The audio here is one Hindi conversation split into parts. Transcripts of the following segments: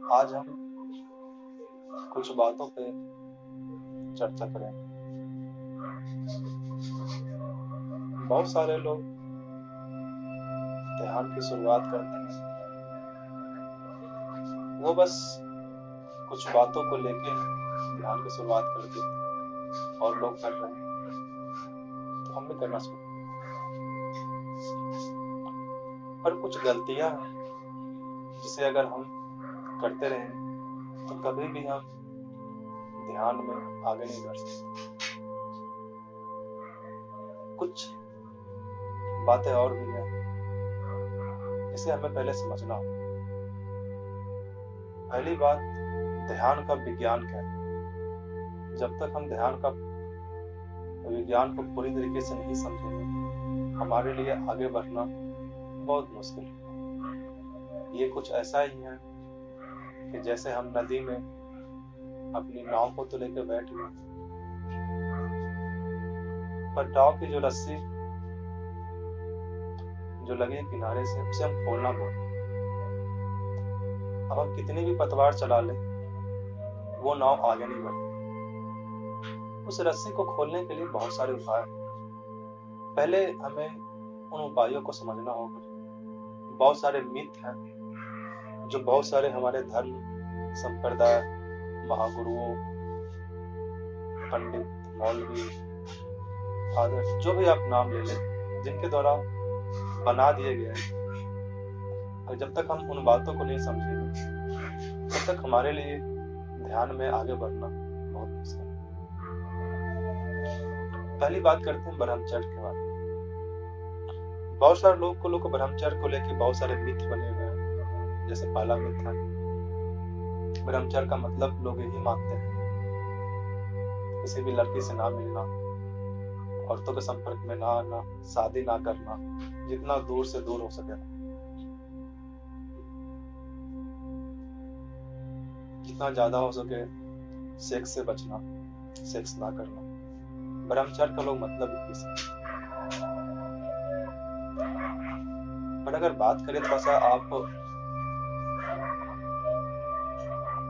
आज हम कुछ बातों पे चर्चा करें। बहुत सारे लोग ध्यान की शुरुआत करते हैं, वो बस कुछ बातों को लेके ध्यान की शुरुआत कर देते हैं और लोग कर रहे हैं तो हम भी करना चाहिए। पर कुछ गलतियां हैं जिसे अगर हम करते रहें तो कभी भी हम ध्यान में आगे नहीं बढ़ सकते। कुछ बातें और भी हैं जिसे हमें पहले समझना होगा। पहली बात, ध्यान का विज्ञान क्या है। जब तक हम ध्यान का विज्ञान को पूरी तरीके से नहीं समझेंगे, हमारे लिए आगे बढ़ना बहुत मुश्किल है। ये कुछ ऐसा ही है कि जैसे हम नदी में अपनी नाव को तो लेकर बैठ गए, पर नाव की जो रस्सी जो लगी है किनारे से, उसे हम खोलना भूल गए। अब हम कितनी भी पतवार चला लें, वो नाव आगे नहीं बढ़ती। उस रस्सी को खोलने के लिए बहुत सारे उपाय हैं। पहले हमें उन उपायों को समझना होगा। बहुत सारे मिथ हैं जो बहुत सारे हमारे धर्म, संप्रदाय, महागुरुओं, पंडित, मौलवी, फादर, जो भी आप नाम ले लें, जिनके द्वारा बना दिए गए हैं। और जब तक हम उन बातों को नहीं समझेंगे, तब तक हमारे लिए ध्यान में आगे बढ़ना बहुत मुश्किल है। पहली बात करते हैं ब्रह्मचर्य के बारे में। बहुत सारे लोग ब्रह्मचर्य को लेकर बहुत सारे मिथ बने हुए हैं। जैसे पहला मिथ है, ब्रह्मचर्य का मतलब लोग यही मानते हैं किसी भी लड़की से ना मिलना, औरतों के संपर्क में ना आना, शादी ना करना, जितना दूर से दूर हो सके, जितना ज्यादा हो सके सेक्स से बचना, सेक्स ना करना। ब्रह्मचर्य का लोग मतलब इसी। पर अगर बात करें थोड़ा सा, आप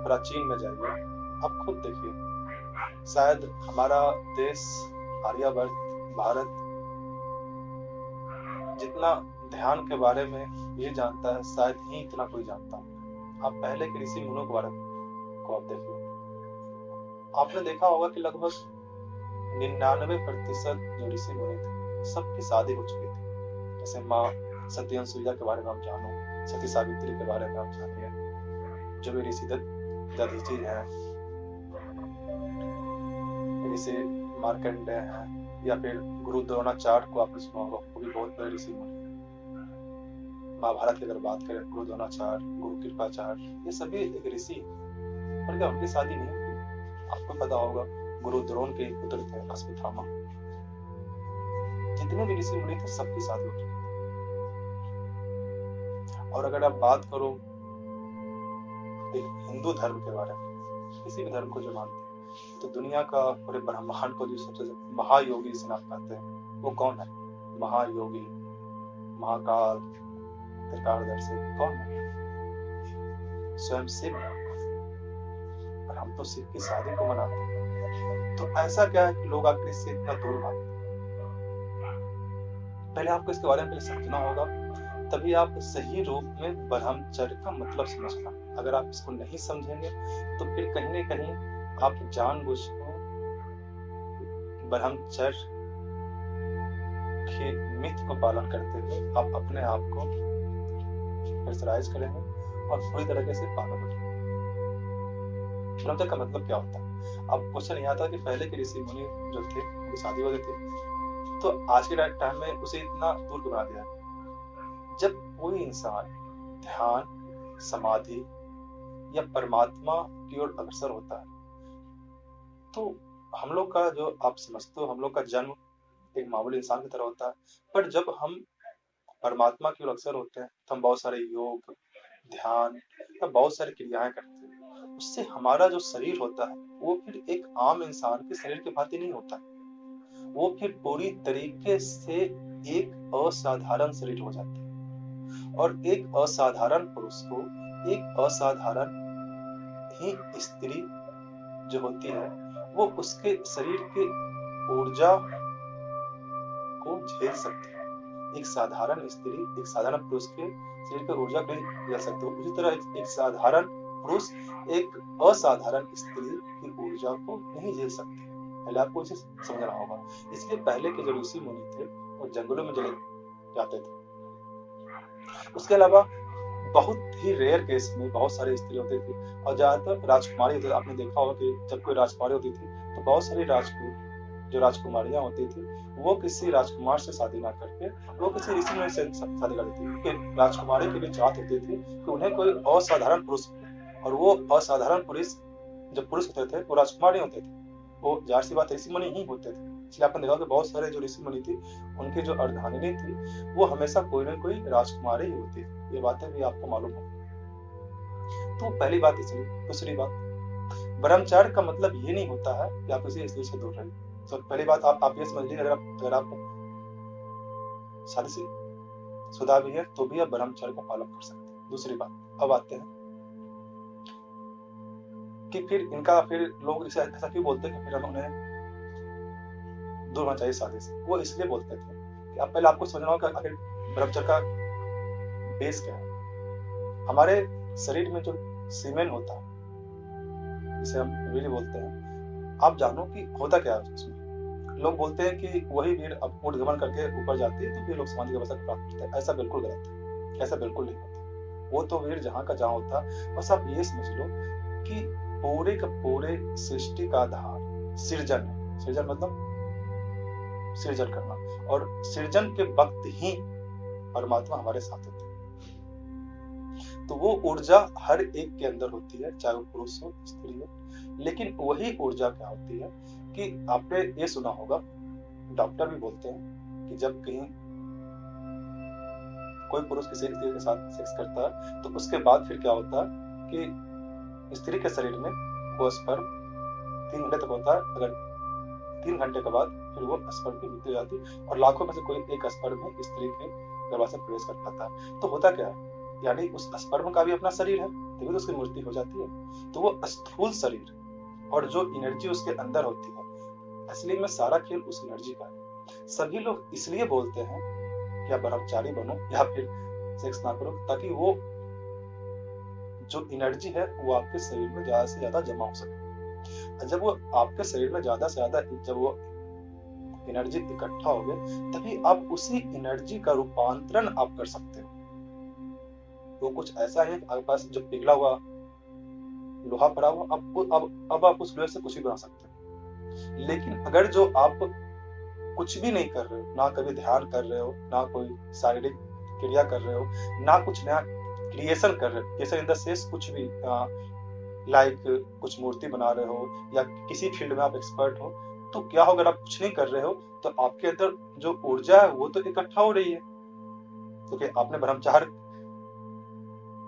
प्राचीन में जाइए, आप खुद देखिए, शायद हमारा देश, आर्यवर्त, भारत जितना ध्यान के बारे में ये जानता है, शायद ही इतना कोई जानता है। आप पहले के ऋषि मुनियों के बारे को आप देखिए, आपने देखा होगा कि लगभग 99% जो ऋषि मुनि थे, सबकी शादी हो चुकी थी। जैसे माँ सती अनसुईया के बारे में आप जानो, सती सावित्री के बारे में आप जानिए, जो भी ऋषि दधीचि है, ऋषि मार्कंडेय है, या फिर गुरु द्रोणाचार्य को आपने सुना होगा, वो भी बहुत बड़े ऋषि मुनि हैं। महाभारत की अगर बात करें, गुरु द्रोणाचार्य, गुरु कृपाचार्य, ये सभी एक ऋषि, पर क्या उनकी शादी नहीं हुई? आपको पता होगा, गुरु द्रोण के पुत्र थे अश्वत्थामा। जितने भी ऋषि मुनि थे, सबकी शादी हो चुकी थी। और अगर आप बात करो हिंदू धर्म के बारे में, किसी भी धर्म को जो मानते हैं, तो दुनिया का पूरे ब्रह्मांड को जो सबसे महायोगी से नाम कहते हैं, वो कौन है? महायोगी, महाकाल, त्रिकालदर्शी, कौन है? स्वयं शिव। और हम तो शिव की शादी को मनाते हैं। तो ऐसा क्या है कि लोग आखिर इससे इतना दूर भागते हैं? पहले आपको इसके बारे में समझना होगा, तभी आप सही रूप में ब्रह्मचर्य का मतलब समझ पाएंगे। अगर आप इसको नहीं समझेंगे तो फिर कहीं न कहीं आप जानबूझकर ब्रह्मचर्य के मिथ को पालन करते हुए आप अपने आप को प्रेशराइज करेंगे और पूरी तरीके से पागल हो जाएंगे। ब्रह्मचर्य का मतलब क्या होता है? अब क्वेश्चन यह आता है कि पहले के ऋषि मुनि जो थे, उनकी शादी हो गई थी, तो आज के टाइम में उसे इतना दूर क्यों बना दिया? जब कोई इंसान ध्यान, समाधि या परमात्मा की ओर अग्रसर होता है, तो हम लोग का जो आप समझते हो, हम लोग का जन्म एक मामूली इंसान की तरह होता है। पर जब हम परमात्मा की ओर अग्रसर होते हैं, तो हम बहुत सारे योग, ध्यान या बहुत सारी क्रियाएं करते हैं। उससे हमारा जो शरीर होता है, वो फिर एक आम इंसान के शरीर के भांति नहीं होता। वो फिर पूरी तरीके से एक असाधारण शरीर हो जाता है। और एक असाधारण पुरुष को एक असाधारण ही स्त्री जो होती है वो उसके शरीर की ऊर्जा को झेल सकती है। एक साधारण स्त्री एक साधारण पुरुष के शरीर की ऊर्जा को नहीं झेल सकती, उसी तरह एक साधारण पुरुष एक असाधारण स्त्री की ऊर्जा को नहीं झेल सकते। पहले आपको इसे समझना होगा। इसलिए पहले के जो ऋषि मुनि थे वो जंगलों में चले जाते थे। उसके अलावा बहुत ही रेयर केस में बहुत सारी स्त्री होती थी और ज्यादातर राजकुमारी होती थी। आपने देखा होगा कि जब कोई राजकुमारी होती थी तो बहुत सारी जो राजकुमारियां होती थी वो किसी राजकुमार से शादी ना करके वो किसी ऋषि मुनि से शादी करती थी, क्योंकि राजकुमारी की भी चाहत होती थी कि उन्हें कोई असाधारण पुरुष मिले, और वो असाधारण पुरुष जो पुरुष होते थे वो राजकुमार नहीं होते थे, वो जाहिर सी बात ऋषि मुनि ही होते थे। इसलिए आपने देखा कि बहुत सारे जो ऋषि मुनि थी उनकी जो अर्धांगिनी थी वो हमेशा कोई ना कोई राजकुमारी ही होती थी। ये बातें भी आपको मालूम हो। तो पहली बात इसलिए। दूसरी बात, ब्रह्मचर्य का मतलब ये नहीं होता है कि आप किसी स्त्री से दूर रहिए। तो पहली बात आप ये समझ लीजिए, अगर आप शादी से शुदा भी है तो भी आप ब्रह्मचर्य का पालन कर सकते हैं। दूसरी बात, अब आते हैं कि फिर लोग इसे ऐसा क्यों बोलते हैं कि फिर हम उन्हें दूर होना चाहिए शादी से। वो इसलिए बोलते थे कि अब पहले आपको समझना होगा कि आखिर ब्रह्मचर्य का बेस क्या है। हमारे शरीर में जो सीमेन होता है जिसे हम वीर्य बोलते हैं, आप जानो कि होता क्या है उसमें। लोग बोलते हैं कि वही वीर्य अब ऊर्ध्वगमन करके ऊपर जाती है तो फिर लोग समाधि की अवस्था को प्राप्त करते हैं। ऐसा बिल्कुल गलत है, ऐसा बिल्कुल नहीं होता। वो तो वीर्य जहाँ का जहाँ होता है। बस आप ये समझ लो कि पूरे का पूरे सृष्टि का आधार सृजन है। सृजन मतलब सृजन करना, और सृजन के वक्त ही परमात्मा हमारे साथ होते हैं। तो वो ऊर्जा हर एक के अंदर होती है, चाहे वो पुरुष हो स्त्री हो। लेकिन वही ऊर्जा क्या होती है कि आपने ये सुना होगा, डॉक्टर भी बोलते हैं कि जब कहीं कोई पुरुष किसी स्त्री के साथ सेक्स करता है तो उसके बाद फिर क्या होता है कि स्त्री के शरीर में वो स्पर्म 3 घंटे तक होता है। अगर 3 घंटे के बाद फिर वो स्पर्म की मृत्यु हो जाती है, और लाखों में से कोई एक स्पर्म ही स्त्री के गर्भ से प्रवेश कर पाता है। तो होता क्या है, यानी उस स्पर्म का भी अपना शरीर है, तभी तो उसकी मृत्यु हो जाती है। तो वो स्थूल शरीर और जो एनर्जी उसके अंदर होती है, असली में सारा खेल उस एनर्जी का है। सभी लोग इसलिए बोलते हैं कि आप ब्रह्मचारी बनो या फिर सेक्स ना करो, ताकि वो जो एनर्जी है वो आपके शरीर में ज्यादा से ज्यादा जमा हो सके। जब वो आपके शरीर में ज्यादा से ज्यादा जब वो एनर्जी इकट्ठा हो गए, तभी आप उसी एनर्जी का रूपांतरण आप कर सकते हो। वो कुछ ऐसा है आपके पास जो पिघला हुआ लोहा पड़ा हुआ, अब आप उस लोहे से कुछ भी बना सकते हो। लेकिन अगर जो आप कुछ भी नहीं कर रहे हो, ना कभी ध्यान कर रहे हो, ना कोई शारीरिक क्रिया कर रहे हो, ना कुछ नया क्रिएशन कर रहे हो, जैसे इन द सेंस कुछ भी लाइक कुछ मूर्ति बना रहे हो या किसी फील्ड में आप एक्सपर्ट हो, तो क्या हो, अगर आप कुछ नहीं कर रहे हो तो आपके अंदर जो ऊर्जा है वो तो इकट्ठा हो रही है, क्योंकि आपने ब्रह्मचार्य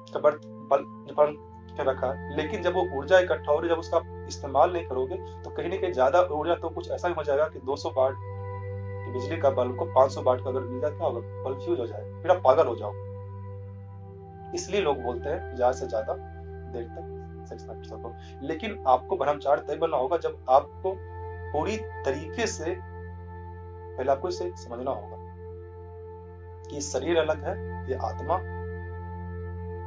का बल के रखा। लेकिन जब वो ऊर्जा इकट्ठा हो रही है, जब उसका आप इस्तेमाल नहीं करोगे तो कहीं ना कहीं ज्यादा ऊर्जा तो कुछ ऐसा ही हो जाएगा कि 200 वाट की बिजली का बल्ब को 500 वाट का अगर मिल जाए, क्या होगा, बल्ब फ्यूज हो जाए, फिर आप पागल हो जाओ। इसलिए लोग बोलते हैं कि ज्यादा से ज्यादा देर तक सेक्स ना कर सको। लेकिन आपको ब्रह्मचार्य तय बनना होगा जब आपको पूरी तरीके से, पहले आपको इसे समझना होगा कि शरीर अलग है, ये आत्मा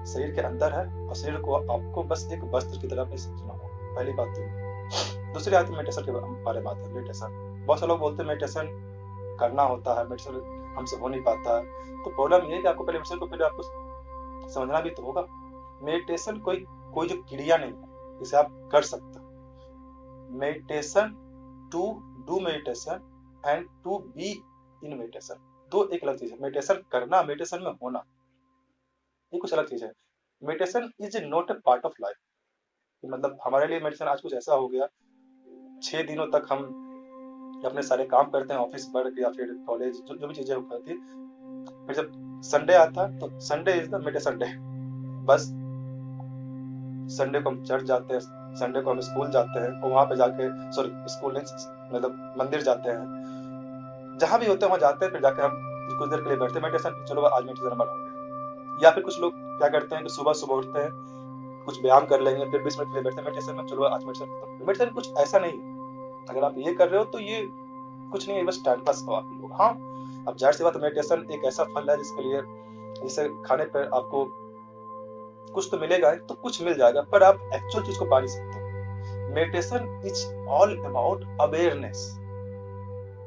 शरीर के अंदर है, और शरीर को आपको बस एक वस्त्र की तरह समझना होगा। पहली बात तो। दूसरी बात मेडिटेशन के बारे में बात है। मेडिटेशन, बहुत से लोग बोलते हैं मेडिटेशन करना होता है, मेडिटेशन हमसे हो नहीं पाता है। तो प्रॉब्लम ये है कि आपको पहले मेडिटेशन को पहले आपको समझना भी तो होगा। मेडिटेशन कोई जो क्रिया नहीं है जिसे आप कर सकते हो। Meditation, to do meditation and to be in meditation, दो एक अलग चीज है। मेडिटेशन करना, मेडिटेशन में होना, ये कुछ अलग चीज है। Meditation is not a part of life. मतलब हमारे लिए मेडिटेशन आज कुछ ऐसा हो गया, 6 दिनों तक हम अपने सारे काम करते हैं, ऑफिस वर्क या फिर कॉलेज, जो भी चीजें होती है, फिर जब संडे आता तो Sunday is the meditation day. बस संडे को हम चर्च जाते हैं, संडे को हम स्कूल जाते हैं, और वहां पे जाके, सॉरी स्कूल नहीं, मतलब मंदिर जाते हैं, जहां भी होते हैं वहां जाते हैं, फिर जाके हम कुछ देर के लिए बैठते हैं मेडिटेशन, चलो आज मेडिटेशन हमारा हो गया। या फिर कुछ लोग क्या करते हैं कि सुबह सुबह उठते हैं, कुछ व्यायाम कर लेंगे, फिर 20 मिनट के लिए बैठते हैं मेडिटेशन में, चलो आज मेडिटेशन। मेडिटेशन कुछ ऐसा नहीं है, अगर आप ये कर रहे हो तो ये कुछ नहीं है, बस टाइम पास हो आप लोग। हाँ, अब जाहिर सी बात, मेडिटेशन एक ऐसा फल है जिसके लिए, जिसे खाने पर आपको कुछ तो मिलेगा, तो कुछ मिल जाएगा, पर आप एक्चुअल चीज को पा नहीं सकते। Meditation is all about awareness,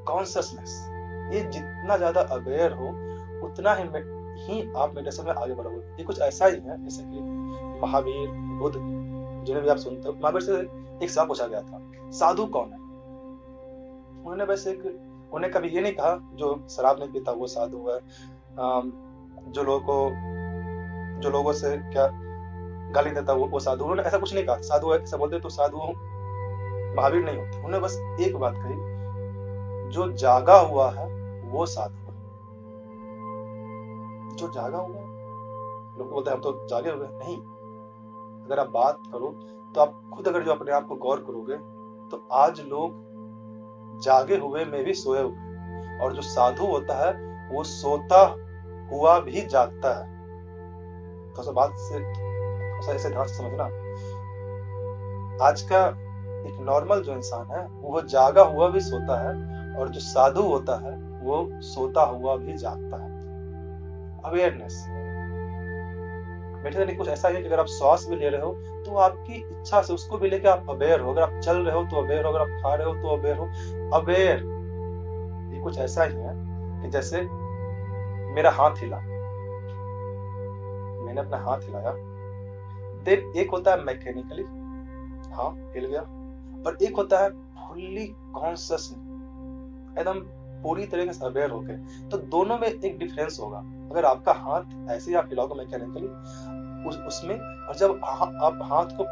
consciousness. ये जितना ज्यादा अवेयर हो उतना ही आप मेडिटेशन में आगे बढ़ोगे। ये कुछ ऐसा ही है जैसे कि महावीर, बुद्ध, जिन्हें भी आप सुनते हो। महावीर से एक सवाल पूछा गया था, साधु कौन है? उन्होंने बस उन्हें कभी ये नहीं कहा जो शराब नहीं पीता वो साधु है, जो लोगों से क्या गाली देता वो साधु। उन्होंने ऐसा कुछ नहीं कहा, साधु है ऐसा बोलते तो साधु महावीर नहीं होते। उन्होंने बस एक बात कही, जो जागा हुआ है वो साधु है। जो जागा हुआ है, लोग बोलते हैं हम तो जागे हुए नहीं। अगर आप बात करो तो आप खुद अगर जो अपने आप को गौर करोगे तो आज लोग जागे हुए में भी सोए हुए, और जो साधु होता है वो सोता हुआ भी जागता है। तो बात से ऐसे ध्यान से समझना, आज का एक नॉर्मल जो इंसान है वो जागा हुआ भी सोता है, और जो साधु होता है वो सोता हुआ भी जागता है। अवेयरनेस मेडिटेशन कुछ ऐसा है कि अगर आप श्वास भी ले रहे हो तो आपकी इच्छा से उसको भी लेके आप अवेयर हो। अगर आप चल रहे हो तो अवेयर हो, अगर आप खा रहे हो तो अवेयर हो। अवेयर ये कुछ ऐसा ही है कि जैसे मेरा हाथ हिला, मैंने अपना हाथ हिलाया, देन एक होता है मैकेनिकली, हाँ हिल गया, और एक होता है फुल्ली कॉन्शियस, एकदम पूरी तरीके से अवेयर हो गए। तो दोनों में एक डिफरेंस होगा। अगर आपका हाथ ऐसे ही आप हिलाओगे मैकेनिकली उसमें, और जब आप हाथ को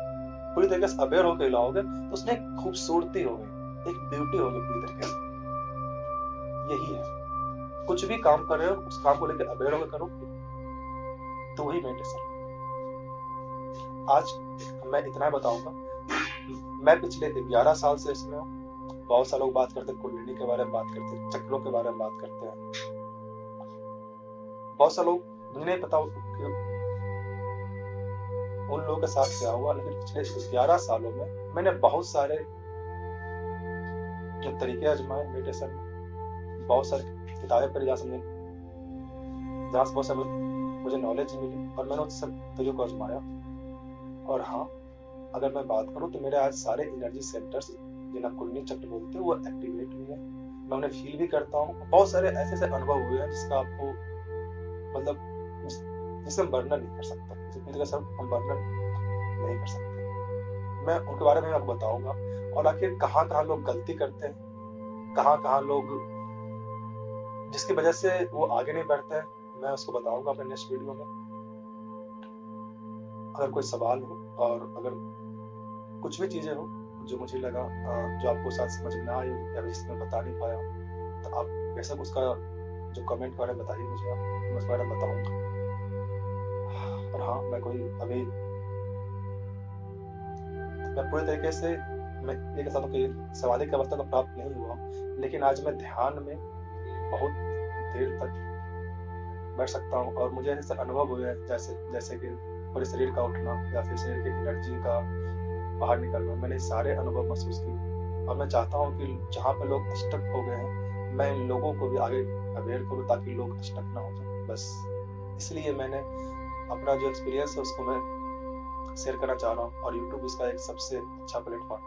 पूरी तरीके से अवेयर होकर हिलाओगे तो उसमें एक खूबसूरती होगी, एक ब्यूटी होगी पूरी तरीके से। यही है, कुछ भी काम कर रहे हो उस काम को लेकर अवेयर होकर करो तो वही मेडिटेशन। आज मैं इतना बताऊंगा। मैं पिछले 11 साल से इसमें हूँ। बहुत सारे लोग बात करते हैं कुंडलिनी के बारे में, बात करते हैं चक्रों के बारे में, बात करते हैं। बहुत सारे लोग मुझे नहीं पता कि उन लोगों के साथ क्या हुआ, लेकिन पिछले 11 सालों में मैंने बहुत सारे जो तरीके आजमाए मेडिटेशन में, बहुत सारी किताबें पढ़ी जहाँ से बहुत सारे मुझे नॉलेज मिली, और मैंने उस सब तरीकों को आजमाया। और हाँ, अगर मैं बात करूँ तो मेरे आज सारे एनर्जी सेंटर्स जिन्हें कुंडलिनी चक्र बोलते हैं वो एक्टिवेट हुए हैं। मैं उन्हें फील भी करता हूँ। बहुत सारे ऐसे अनुभव हुए हैं जिसका आपको मतलब जिसे हम वर्णन नहीं कर सकते, हम वर्णन नहीं कर सकते। मैं उनके बारे में आपको बताऊंगा, और आखिर कहाँ कहाँ लोग गलती करते हैं, कहाँ कहाँ लोग जिसकी वजह से वो आगे नहीं बढ़ते हैं, मैं उसको बताऊंगा अपने नेक्स्ट वीडियो में। अगर कोई सवाल हो और अगर कुछ भी चीजें हो जो मुझे लगा जो आपको साथ समझ में ना आई या जिसमें बता नहीं पाया, तो आप वैसा उसका जो कमेंट बारे में बताइए मुझे, मैं उस बारे में बताऊंगा। और हाँ, मैं पूरी तरीके से मैं ये कह सकता हूँ कि समाधि की अवस्था को प्राप्त नहीं हुआ, लेकिन आज मैं ध्यान में बहुत देर तक बैठ सकता हूँ, और मुझे ऐसे अनुभव हुए हैं जैसे कि पूरे शरीर का उठना या फिर शरीर की एनर्जी का बाहर निकलना। मैंने सारे अनुभव महसूस किए, और मैं चाहता हूँ कि जहाँ पे लोग स्टक हो गए हैं मैं इन लोगों को भी आगे अवेयर करूँ ताकि लोग स्टक ना हो जाए। बस इसलिए मैंने अपना जो एक्सपीरियंस है उसको मैं शेयर करना चाह रहा हूँ, और यूट्यूब इसका एक सबसे अच्छा प्लेटफॉर्म।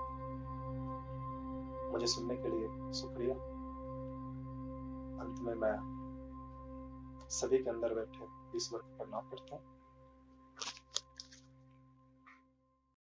मुझे सुनने के लिए शुक्रिया। अंत में मैं सभी के अंदर बैठे ईश्वर को प्रणाम करता हूँ।